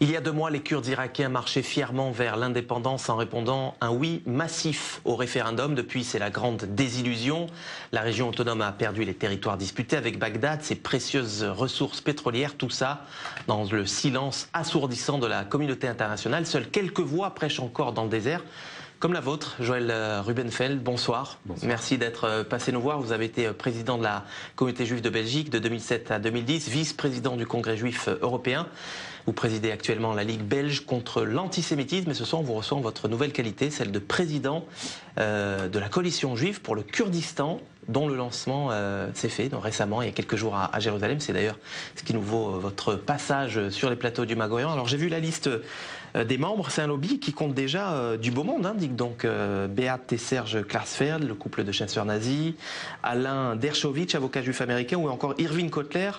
Il y a 2 mois, les Kurdes irakiens marchaient fièrement vers l'indépendance en répondant un oui massif au référendum. Depuis, c'est la grande désillusion. La région autonome a perdu les territoires disputés avec Bagdad, ses précieuses ressources pétrolières, tout ça dans le silence assourdissant de la communauté internationale. Seules quelques voix prêchent encore dans le désert. Comme la vôtre, Joël Rubenfeld, bonsoir. Bonsoir. Merci d'être passé nous voir. Vous avez été président de la communauté juive de Belgique de 2007 à 2010, vice-président du Congrès juif européen. Vous présidez actuellement la Ligue belge contre l'antisémitisme et ce soir on vous reçoit en votre nouvelle qualité, celle de président de la coalition juive pour le Kurdistan, dont le lancement s'est fait récemment, il y a quelques jours à Jérusalem. C'est d'ailleurs ce qui nous vaut votre passage sur les plateaux du Magoyan. Alors j'ai vu la liste des membres, c'est un lobby qui compte déjà du beau monde, hein, dit donc Beat et Serge Klarsfeld, le couple de chasseurs nazis, Alain Dershowitz, avocat juif américain, ou encore Irving Kotler,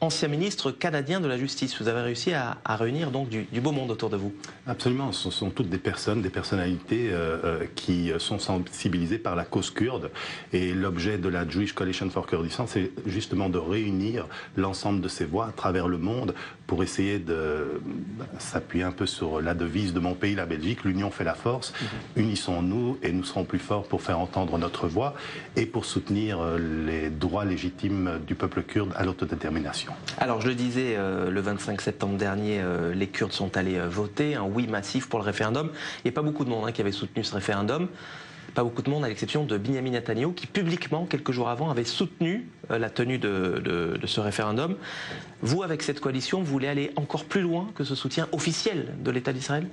ancien ministre canadien de la Justice. Vous avez réussi à réunir donc du beau monde autour de vous. Absolument, ce sont toutes des personnes, des personnalités qui sont sensibilisées par la cause kurde. Et l'objet de la Jewish Coalition for Kurdistan, c'est justement de réunir l'ensemble de ces voix à travers le monde pour essayer de s'appuyer un peu sur la devise de mon pays, la Belgique, l'union fait la force. Unissons-nous et nous serons plus forts pour faire entendre notre voix et pour soutenir les droits légitimes du peuple kurde à l'autodétermination. Alors je le disais, le 25 septembre dernier, les Kurdes sont allés voter, un oui massif pour le référendum. Il n'y a pas beaucoup de monde qui avait soutenu ce référendum. Pas beaucoup de monde à l'exception de Benyamin Netanyahou qui publiquement, quelques jours avant, avait soutenu la tenue de ce référendum. Vous, avec cette coalition, vous voulez aller encore plus loin que ce soutien officiel de l'État d'Israël ?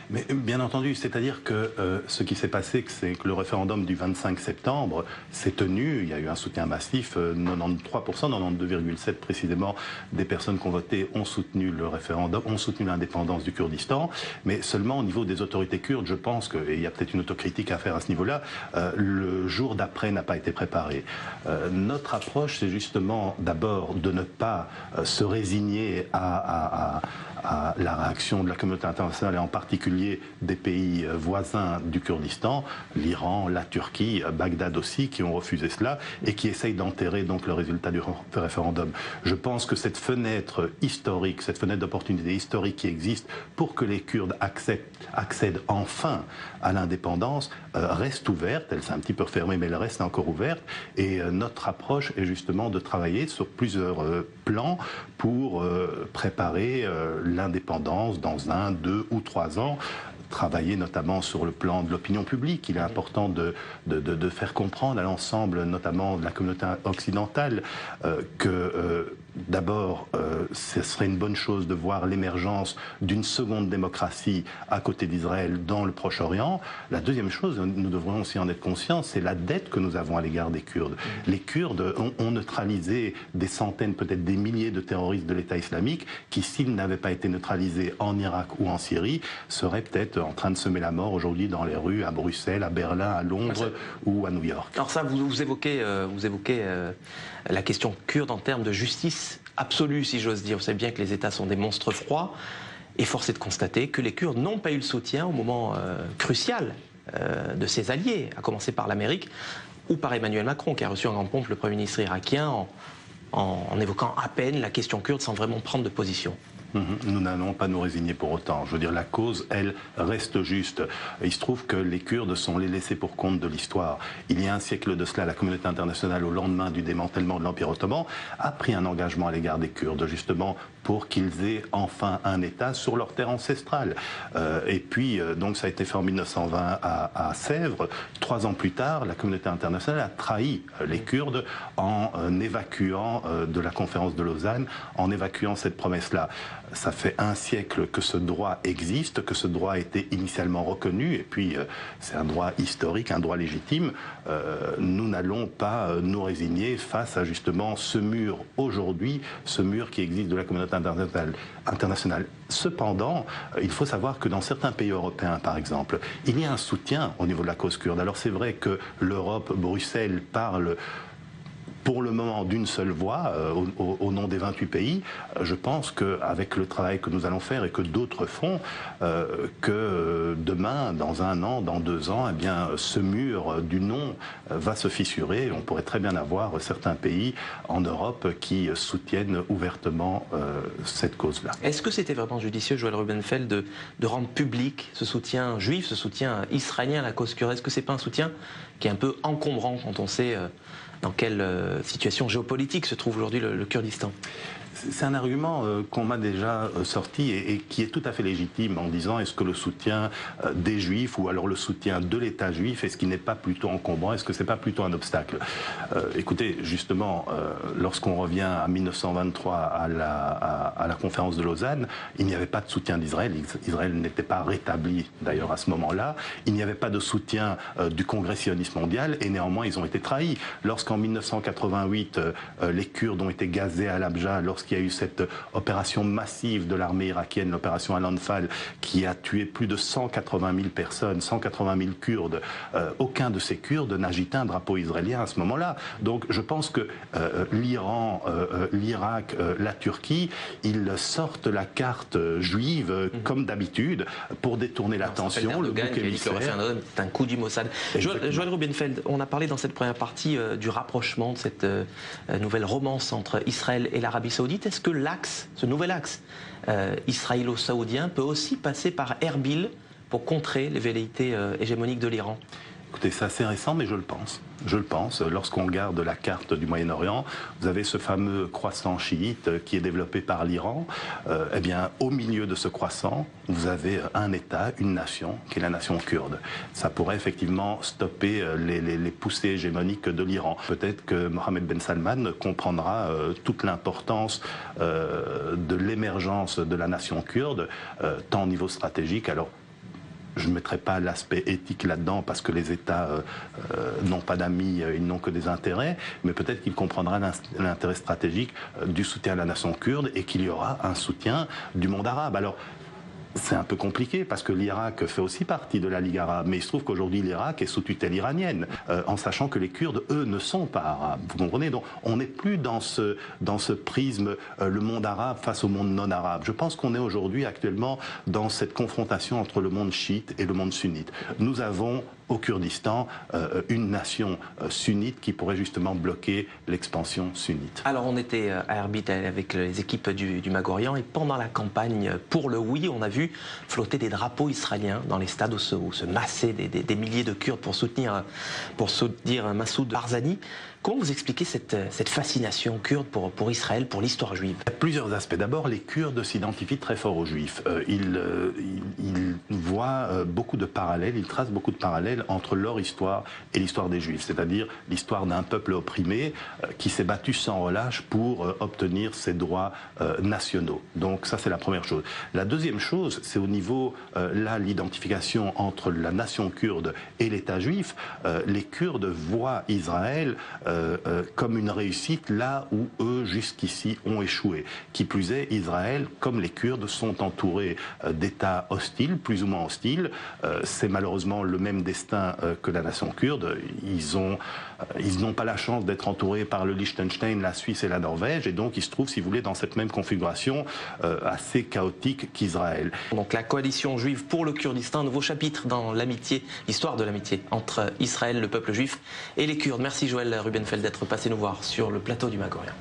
Mais bien entendu, c'est-à-dire que ce qui s'est passé, c'est que le référendum du 25 septembre s'est tenu, il y a eu un soutien massif, 93%, 92,7% précisément des personnes qui ont voté ont soutenu le référendum, ont soutenu l'indépendance du Kurdistan, mais seulement au niveau des autorités kurdes, je pense que, et il y a peut-être une autocritique à faire à ce niveau-là, le jour d'après n'a pas été préparé. Notre approche, c'est justement d'abord de ne pas se résigner à la réaction de la communauté internationale et en particulier des pays voisins du Kurdistan, l'Iran, la Turquie, Bagdad aussi, qui ont refusé cela et qui essayent d'enterrer donc le résultat du référendum. Je pense que cette fenêtre historique, cette fenêtre d'opportunité historique qui existe pour que les Kurdes accèdent enfin à l'indépendance reste ouverte. Elle s'est un petit peu fermée, mais elle reste encore ouverte. Et notre approche est justement de travailler sur plusieurs plans pour préparer l'indépendance dans 1, 2 ou 3 ans. Travailler notamment sur le plan de l'opinion publique. Il est important de faire comprendre à l'ensemble, notamment de la communauté occidentale, que d'abord, ce serait une bonne chose de voir l'émergence d'une seconde démocratie à côté d'Israël dans le Proche-Orient. La deuxième chose, nous devrions aussi en être conscients, c'est la dette que nous avons à l'égard des Kurdes. Les Kurdes ont neutralisé des centaines, peut-être des milliers de terroristes de l'État islamique qui, s'ils n'avaient pas été neutralisés en Irak ou en Syrie, seraient peut-être en train de semer la mort aujourd'hui dans les rues à Bruxelles, à Berlin, à Londres ou à New York. Alors ça, vous évoquez la question kurde en termes de justice absolue, si j'ose dire. Vous savez bien que les États sont des monstres froids et force est de constater que les Kurdes n'ont pas eu le soutien au moment crucial de ses alliés, à commencer par l'Amérique ou par Emmanuel Macron, qui a reçu en grande pompe le Premier ministre irakien en évoquant à peine la question kurde sans vraiment prendre de position. Nous n'allons pas nous résigner pour autant. Je veux dire, la cause, elle, reste juste. Il se trouve que les Kurdes sont les laissés pour compte de l'histoire. Il y a un siècle de cela, la communauté internationale, au lendemain du démantèlement de l'Empire ottoman, a pris un engagement à l'égard des Kurdes, justement, pour qu'ils aient enfin un État sur leur terre ancestrale. Et puis, donc, ça a été fait en 1920 à Sèvres. 3 ans plus tard, la communauté internationale a trahi les Kurdes en évacuant de la conférence de Lausanne, en évacuant cette promesse-là. Ça fait un siècle que ce droit existe, que ce droit a été initialement reconnu, et puis c'est un droit historique, un droit légitime. Nous n'allons pas nous résigner face à justement ce mur aujourd'hui, ce mur qui existe de la communauté internationale. Cependant, il faut savoir que dans certains pays européens, par exemple, il y a un soutien au niveau de la cause kurde. Alors c'est vrai que l'Europe, Bruxelles, parle pour le moment d'une seule voix au nom des 28 pays. Je pense qu'avec le travail que nous allons faire et que d'autres font, que demain, dans 1 an, dans 2 ans, eh bien, ce mur du non va se fissurer. On pourrait très bien avoir certains pays en Europe qui soutiennent ouvertement cette cause-là. Est-ce que c'était vraiment judicieux, Joël Rubenfeld, de rendre public ce soutien juif, ce soutien israélien à la cause kurde? Est-ce que c'est pas un soutien qui est un peu encombrant quand on sait dans quelle situation géopolitique se trouve aujourd'hui le Kurdistan? C'est un argument qu'on m'a déjà sorti et qui est tout à fait légitime en disant est-ce que le soutien des Juifs ou alors le soutien de l'État juif, est-ce qu'il n'est pas plutôt encombrant, est-ce que c'est pas plutôt un obstacle? Écoutez, justement, lorsqu'on revient à 1923 à la conférence de Lausanne, il n'y avait pas de soutien d'Israël. Israël n'était pas rétabli d'ailleurs à ce moment-là. Il n'y avait pas de soutien du Congrès sioniste mondial et néanmoins ils ont été trahis. Lorsqu'en 1988 les Kurdes ont été gazés à Al-Abja, lorsqu'il y a eu cette opération massive de l'armée irakienne, l'opération Al-Anfal, qui a tué plus de 180 000 personnes, 180 000 Kurdes. Aucun de ces Kurdes n'agitait un drapeau israélien à ce moment-là. Donc je pense que l'Iran, l'Irak, la Turquie, ils sortent la carte juive comme d'habitude pour détourner l'attention. Le bouc émissaire. Le référendum est un coup du Mossad. Joël Rubenfeld, on a parlé dans cette première partie du rapprochement de cette nouvelle romance entre Israël et l'Arabie Saoudite. Est-ce que l'axe, ce nouvel axe israélo-saoudien peut aussi passer par Erbil pour contrer les velléités hégémoniques de l'Iran? Écoutez, c'est assez récent, mais je le pense. Je le pense. Lorsqu'on regarde la carte du Moyen-Orient, vous avez ce fameux croissant chiite qui est développé par l'Iran. Eh bien, au milieu de ce croissant, vous avez un État, une nation, qui est la nation kurde. Ça pourrait effectivement stopper les poussées hégémoniques de l'Iran. Peut-être que Mohammed Ben Salman comprendra toute l'importance de l'émergence de la nation kurde, tant au niveau stratégique. Alors, je ne mettrai pas l'aspect éthique là-dedans parce que les États n'ont pas d'amis, ils n'ont que des intérêts, mais peut-être qu'il comprendra l'intérêt stratégique du soutien à la nation kurde et qu'il y aura un soutien du monde arabe. Alors, c'est un peu compliqué parce que l'Irak fait aussi partie de la Ligue arabe, mais il se trouve qu'aujourd'hui l'Irak est sous tutelle iranienne, en sachant que les Kurdes, eux, ne sont pas arabes. Vous comprenez? Donc on n'est plus dans ce prisme, le monde arabe face au monde non arabe. Je pense qu'on est aujourd'hui actuellement dans cette confrontation entre le monde chiite et le monde sunnite. Nous avons au Kurdistan une nation sunnite qui pourrait justement bloquer l'expansion sunnite. Alors on était à Erbil avec les équipes du Mag-Orient et pendant la campagne pour le oui, on a vu flotter des drapeaux israéliens dans les stades où se massaient des milliers de Kurdes pour soutenir Massoud Barzani. Comment vous expliquez cette fascination kurde pour Israël, pour l'histoire juive? Il y a plusieurs aspects. D'abord, les Kurdes s'identifient très fort aux Juifs. Ils voient beaucoup de parallèles, ils tracent beaucoup de parallèles entre leur histoire et l'histoire des Juifs, c'est-à-dire l'histoire d'un peuple opprimé qui s'est battu sans relâche pour obtenir ses droits nationaux. Donc ça, c'est la première chose. La deuxième chose, c'est au niveau, là, l'identification entre la nation kurde et l'État juif. Les Kurdes voient Israël comme une réussite là où eux jusqu'ici ont échoué. Qui plus est, Israël, comme les Kurdes, sont entourés d'États hostiles, plus ou moins hostiles. C'est malheureusement le même destin que la nation kurde. Ils n'ont pas la chance d'être entourés par le Liechtenstein, la Suisse et la Norvège, et donc ils se trouvent, si vous voulez, dans cette même configuration assez chaotique qu'Israël. Donc la coalition juive pour le Kurdistan, un nouveau chapitre dans l'amitié, l'histoire de l'amitié entre Israël, le peuple juif, et les Kurdes. Merci Joël Rubenfeld d'être passé nous voir sur le plateau du Mag-Orient.